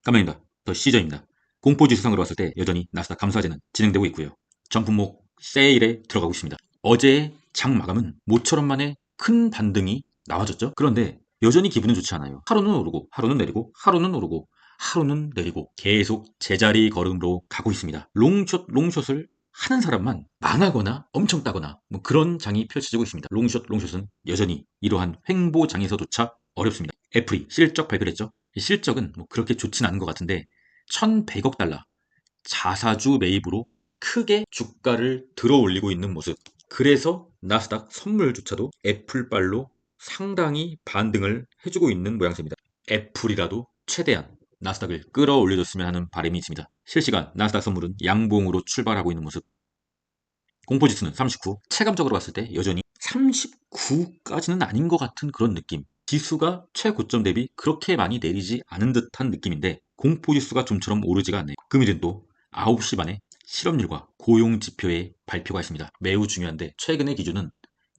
깜짝입니다. 더 시저입니다. 공포지수상으로 봤을 때 여전히 나스닥 감소하제는 진행되고 있고요. 전 품목 세일에 들어가고 있습니다. 어제 장 마감은 모처럼 만에 큰 반등이 나와줬죠. 그런데 여전히 기분은 좋지 않아요. 하루는 오르고 하루는 내리고 하루는 오르고 하루는 내리고 계속 제자리 걸음으로 가고 있습니다. 롱숏을 하는 사람만 망하거나 엄청 따거나 뭐 그런 장이 펼쳐지고 있습니다. 롱숏은 여전히 이러한 횡보장에서조차 어렵습니다. 애플이 실적 발표를 했죠. 실적은 뭐 그렇게 좋진 않은 것 같은데 1100억 달러 자사주 매입으로 크게 주가를 들어 올리고 있는 모습. 그래서 나스닥 선물조차도 애플발로 상당히 반등을 해주고 있는 모양새입니다. 애플이라도 최대한 나스닥을 끌어올려줬으면 하는 바람이 있습니다. 실시간 나스닥 선물은 양봉으로 출발하고 있는 모습. 공포지수는 39. 체감적으로 봤을 때 여전히 39까지는 아닌 것 같은 그런 느낌. 지수가 최고점 대비 그렇게 많이 내리지 않은 듯한 느낌인데 공포지수가 좀처럼 오르지가 않네요. 금일은 또 9시 반에 실업률과 고용 지표의 발표가 있습니다. 매우 중요한데 최근의 기준은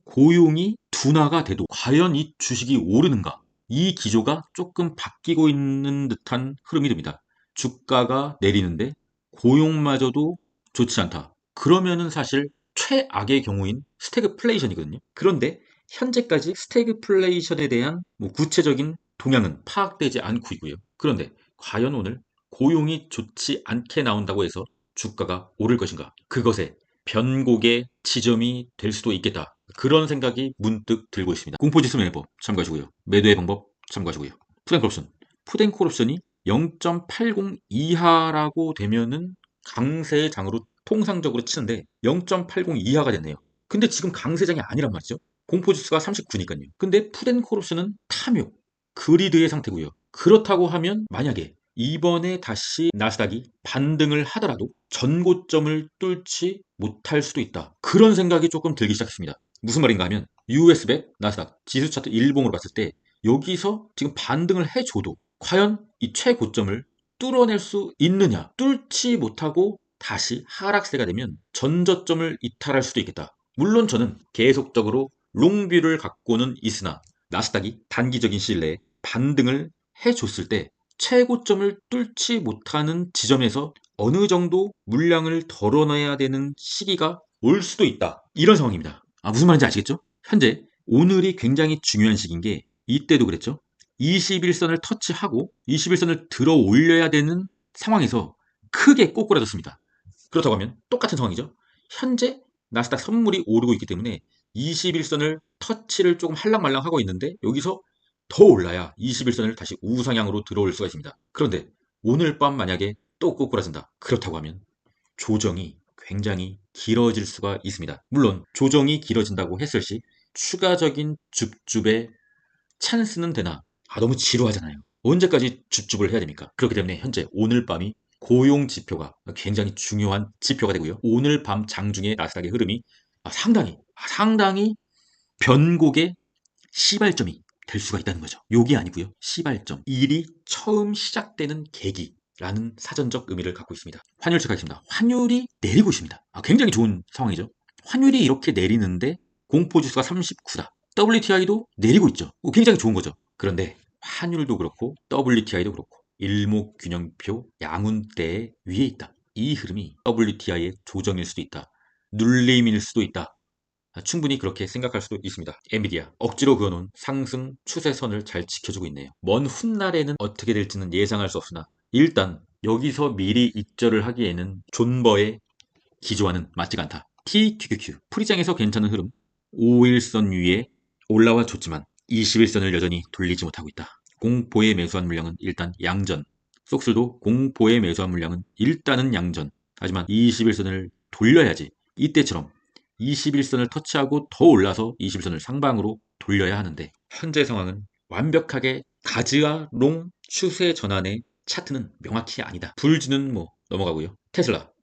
고용이 둔화가 돼도 과연 이 주식이 오르는가? 이 기조가 조금 바뀌고 있는 듯한 흐름이 됩니다. 주가가 내리는데 고용마저도 좋지 않다. 그러면은 사실 최악의 경우인 스태그플레이션이거든요. 그런데 현재까지 스태그플레이션에 대한 뭐 구체적인 동향은 파악되지 않고 있고요. 그런데 과연 오늘 고용이 좋지 않게 나온다고 해서 주가가 오를 것인가? 그것에 변곡의 지점이 될 수도 있겠다. 그런 생각이 문득 들고 있습니다. 공포지수 매매법 참고하시고요. 매도의 방법 참고하시고요. 푸덴코옵션이 0.80 이하라고 되면은 강세의 장으로 통상적으로 치는데 0.80 이하가 됐네요. 근데 지금 강세장이 아니란 말이죠. 공포지수가 39니까요. 근데 푸덴코옵션은 탐욕, 그리드의 상태고요. 그렇다고 하면 만약에 이번에 다시 나스닥이 반등을 하더라도 전고점을 뚫지 못할 수도 있다. 그런 생각이 조금 들기 시작했습니다. 무슨 말인가 하면 US100 나스닥 지수 차트 일봉으로 봤을 때 여기서 지금 반등을 해줘도 과연 이 최고점을 뚫어낼 수 있느냐? 뚫지 못하고 다시 하락세가 되면 전저점을 이탈할 수도 있겠다. 물론 저는 계속적으로 롱뷰를 갖고는 있으나 나스닥이 단기적인 시일 내에 반등을 해줬을 때 최고점을 뚫지 못하는 지점에서 어느 정도 물량을 덜어내야 되는 시기가 올 수도 있다. 이런 상황입니다. 무슨 말인지 아시겠죠? 현재 오늘이 굉장히 중요한 시기인 게 이때도 그랬죠. 21선을 터치하고 21선을 들어 올려야 되는 상황에서 크게 꼬꾸라졌습니다. 그렇다고 하면 똑같은 상황이죠. 현재 나스닥 선물이 오르고 있기 때문에 21선을 터치를 조금 할랑말랑 하고 있는데 여기서 더 올라야 21선을 다시 우상향으로 들어올 수가 있습니다. 그런데 오늘 밤 만약에 또 꼬꾸라진다. 그렇다고 하면 조정이 굉장히 길어질 수가 있습니다. 물론 조정이 길어진다고 했을 시 추가적인 줍줍의 찬스는 되나 너무 지루하잖아요. 언제까지 줍줍을 해야 됩니까? 그렇기 때문에 현재 오늘 밤이 고용 지표가 굉장히 중요한 지표가 되고요. 오늘 밤 장중의 나스닥의 흐름이 상당히 변곡의 시발점이 될 수가 있다는 거죠. 욕이 아니고요. 시발점. 일이 처음 시작되는 계기라는 사전적 의미를 갖고 있습니다. 환율 체크하겠습니다. 환율이 내리고 있습니다. 굉장히 좋은 상황이죠. 환율이 이렇게 내리는데 공포지수가 39다. WTI도 내리고 있죠. 굉장히 좋은 거죠. 그런데 환율도 그렇고 WTI도 그렇고 일목균형표 양운대 위에 있다. 이 흐름이 WTI의 조정일 수도 있다. 눌림일 수도 있다. 충분히 그렇게 생각할 수도 있습니다. 엔비디아 억지로 그어놓은 상승 추세선을 잘 지켜주고 있네요. 먼 훗날에는 어떻게 될지는 예상할 수 없으나 일단 여기서 미리 입절을 하기에는 존버의 기조와는 맞지가 않다. TQQQ 프리장에서 괜찮은 흐름 5일선 위에 올라와 줬지만 21선을 여전히 돌리지 못하고 있다. 공포에 매수한 물량은 일단 양전. 속술도 공포에 매수한 물량은 일단은 양전. 하지만 21선을 돌려야지. 이때처럼 21선을 터치하고 더 올라서 21선을 상방으로 돌려야 하는데 현재 상황은 완벽하게 가즈아롱 추세 전환의 차트는 명확히 아니다. 불주는 뭐 넘어가고요.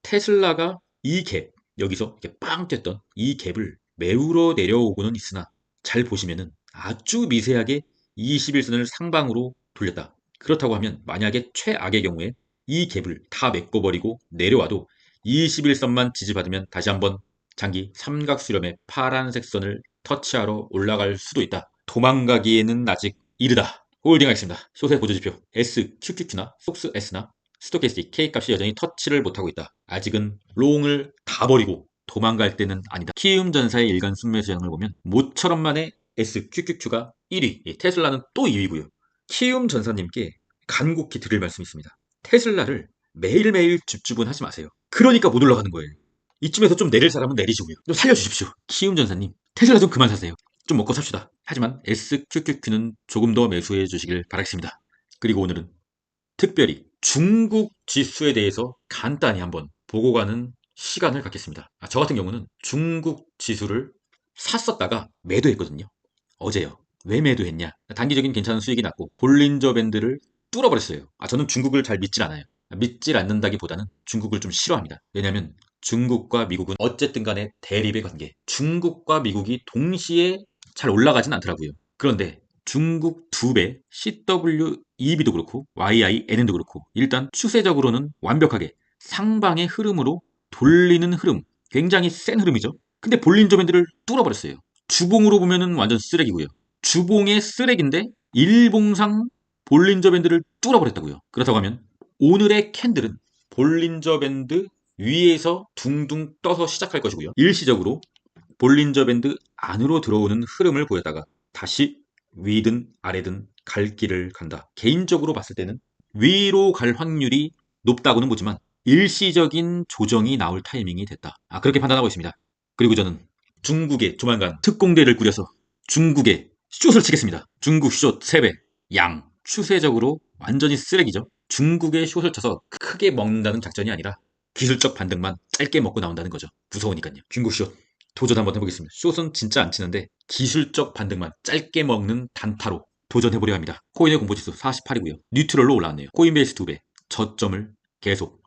테슬라가 이 갭, 여기서 이렇게 빵 뛰었던 이 갭을 메우러 내려오고는 있으나 잘 보시면은 아주 미세하게 21선을 상방으로 돌렸다. 그렇다고 하면 만약에 최악의 경우에 이 갭을 다 메꿔버리고 내려와도 21선만 지지받으면 다시 한번 장기 삼각 수렴의 파란색 선을 터치하러 올라갈 수도 있다. 도망가기에는 아직 이르다. 홀딩하겠습니다. 숏의 보조지표 SQQQ나 속스S나 스토캐스틱 K값이 여전히 터치를 못하고 있다. 아직은 롱을 다 버리고 도망갈 때는 아니다. 키움전사의 일간 순매수 양을 보면 모처럼 만에 SQQQ가 1위, 테슬라는 또 2위고요. 키움전사님께 간곡히 드릴 말씀이 있습니다. 테슬라를 매일매일 줍줍은 하지 마세요. 그러니까 못 올라가는 거예요. 이쯤에서 좀 내릴 사람은 내리시고요. 좀 살려주십시오. 키움전사님, 테슬라 좀 그만 사세요. 좀 먹고 삽시다. 하지만 SQQQ는 조금 더 매수해 주시길 바라겠습니다. 그리고 오늘은 특별히 중국 지수에 대해서 간단히 한번 보고 가는 시간을 갖겠습니다. 저 같은 경우는 중국 지수를 샀었다가 매도했거든요. 어제요. 왜 매도했냐? 단기적인 괜찮은 수익이 났고 볼린저 밴드를 뚫어버렸어요. 저는 중국을 잘 믿질 않아요. 믿질 않는다기보다는 중국을 좀 싫어합니다. 왜냐하면 중국과 미국은 어쨌든 간에 대립의 관계. 중국과 미국이 동시에 잘 올라가진 않더라고요. 그런데 중국 2배 CWEB도 그렇고 YINN도 그렇고 일단 추세적으로는 완벽하게 상방의 흐름으로 돌리는 흐름. 굉장히 센 흐름이죠. 근데 볼린저 밴드를 뚫어버렸어요. 주봉으로 보면은 완전 쓰레기고요. 주봉의 쓰레기인데 일봉상 볼린저 밴드를 뚫어버렸다고요. 그렇다고 하면 오늘의 캔들은 볼린저 밴드 위에서 둥둥 떠서 시작할 것이고요. 일시적으로 볼린저 밴드 안으로 들어오는 흐름을 보였다가 다시 위든 아래든 갈 길을 간다. 개인적으로 봤을 때는 위로 갈 확률이 높다고는 보지만 일시적인 조정이 나올 타이밍이 됐다. 그렇게 판단하고 있습니다. 그리고 저는 중국에 조만간 특공대를 꾸려서 중국에 숏을 치겠습니다. 중국 숏 3배 양. 추세적으로 완전히 쓰레기죠. 중국에 숏을 쳐서 크게 먹는다는 작전이 아니라 기술적 반등만 짧게 먹고 나온다는 거죠. 무서우니까요. 중국 숏 도전 한번 해보겠습니다. 숏은 진짜 안 치는데 기술적 반등만 짧게 먹는 단타로 도전해보려 합니다. 코인의 공포지수 48이고요. 뉴트럴로 올라왔네요. 코인베이스 2배 저점을 계속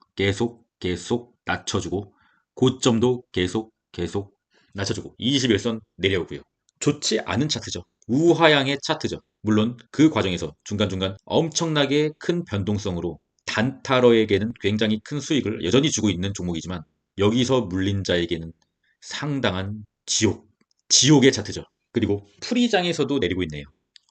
낮춰주고 고점도 계속 낮춰주고 21선 내려오고요. 좋지 않은 차트죠. 우하향의 차트죠. 물론 그 과정에서 중간중간 엄청나게 큰 변동성으로 단타러에게는 굉장히 큰 수익을 여전히 주고 있는 종목이지만 여기서 물린 자에게는 상당한 지옥의 차트죠. 그리고 프리장에서도 내리고 있네요.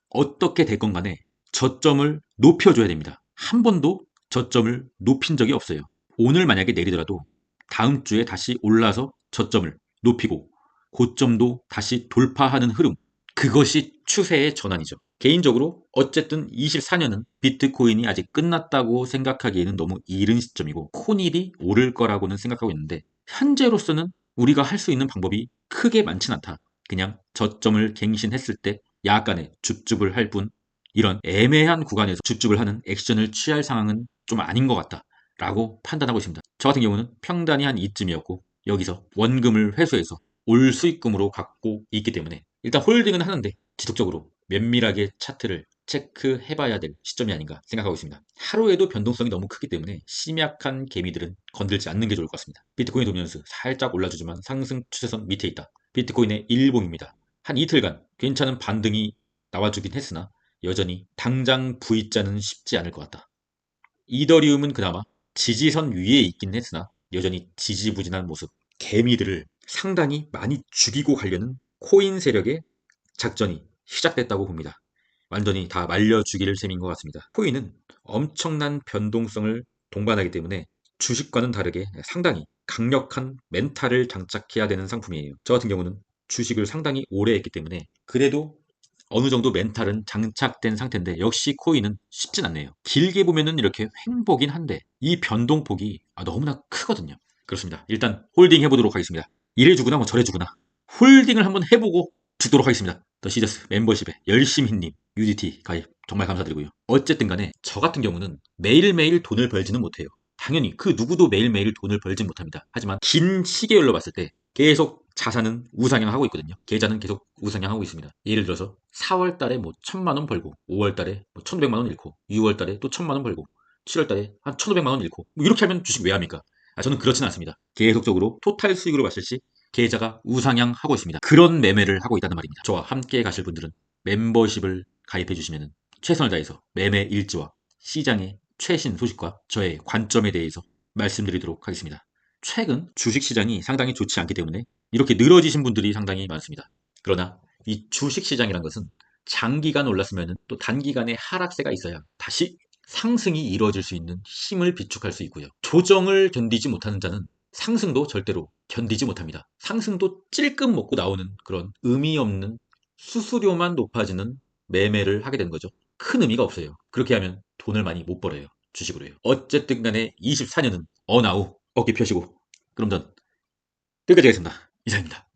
어떻게 됐건 간에 저점을 높여줘야 됩니다. 한 번도 저점을 높인 적이 없어요. 오늘 만약에 내리더라도 다음 주에 다시 올라서 저점을 높이고 고점도 다시 돌파하는 흐름. 그것이 추세의 전환이죠. 개인적으로 어쨌든 24년은 비트코인이 아직 끝났다고 생각하기에는 너무 이른 시점이고 코닐이 오를 거라고는 생각하고 있는데 현재로서는 우리가 할 수 있는 방법이 크게 많진 않다. 그냥 저점을 갱신했을 때 약간의 줍줍을 할 뿐 이런 애매한 구간에서 줍줍을 하는 액션을 취할 상황은 좀 아닌 것 같다 라고 판단하고 있습니다. 저 같은 경우는 평단이 한 이쯤이었고 여기서 원금을 회수해서 올 수익금으로 갖고 있기 때문에 일단 홀딩은 하는데 지속적으로 면밀하게 차트를 체크해봐야 될 시점이 아닌가 생각하고 있습니다. 하루에도 변동성이 너무 크기 때문에 심약한 개미들은 건들지 않는 게 좋을 것 같습니다. 비트코인 도미넌스 살짝 올라주지만 상승 추세선 밑에 있다. 비트코인의 일봉입니다. 한 이틀간 괜찮은 반등이 나와주긴 했으나 여전히 당장 V자는 쉽지 않을 것 같다. 이더리움은 그나마 지지선 위에 있긴 했으나 여전히 지지부진한 모습. 개미들을 상당히 많이 죽이고 가려는 코인 세력의 작전이 시작됐다고 봅니다. 완전히 다 말려 죽일 셈인 것 같습니다. 코인은 엄청난 변동성을 동반하기 때문에 주식과는 다르게 상당히 강력한 멘탈을 장착해야 되는 상품이에요. 저 같은 경우는 주식을 상당히 오래 했기 때문에 그래도 어느 정도 멘탈은 장착된 상태인데 역시 코인은 쉽진 않네요. 길게 보면은 이렇게 횡보긴 한데 이 변동폭이 너무나 크거든요. 그렇습니다. 일단 홀딩 해보도록 하겠습니다. 이래 주구나 뭐 저래 주구나. 홀딩을 한번 해보고 죽도록 하겠습니다. 더 시저스 멤버십에 열심히님 UDT 가입 정말 감사드리고요. 어쨌든 간에 저 같은 경우는 매일매일 돈을 벌지는 못해요. 당연히 그 누구도 매일매일 돈을 벌진 못합니다. 하지만 긴 시계열로 봤을 때 계속 자산은 우상향하고 있거든요. 계좌는 계속 우상향하고 있습니다. 예를 들어서 4월 달에 뭐 1,000만 원 벌고 5월 달에 뭐 1,500만 원 잃고 6월 달에 또 1,000만 원 벌고 7월 달에 한 1,500만 원 잃고 뭐 이렇게 하면 주식 왜 합니까? 저는 그렇진 않습니다. 계속적으로 토탈 수익으로 봤을 시 계좌가 우상향하고 있습니다. 그런 매매를 하고 있다는 말입니다. 저와 함께 가실 분들은 멤버십을 가입해 주시면 최선을 다해서 매매 일지와 시장의 최신 소식과 저의 관점에 대해서 말씀드리도록 하겠습니다. 최근 주식시장이 상당히 좋지 않기 때문에 이렇게 늘어지신 분들이 상당히 많습니다. 그러나 이 주식시장이란 것은 장기간 올랐으면 또 단기간에 하락세가 있어야 다시 상승이 이루어질 수 있는 힘을 비축할 수 있고요. 조정을 견디지 못하는 자는 상승도 절대로 견디지 못합니다. 상승도 찔끔 먹고 나오는 그런 의미 없는 수수료만 높아지는 매매를 하게 되는 거죠. 큰 의미가 없어요. 그렇게 하면 돈을 많이 못 벌어요. 주식으로요. 어쨌든 간에 24년은 어나우 어깨 펴시고, 그럼 전 여기까지 하겠습니다. 이상입니다.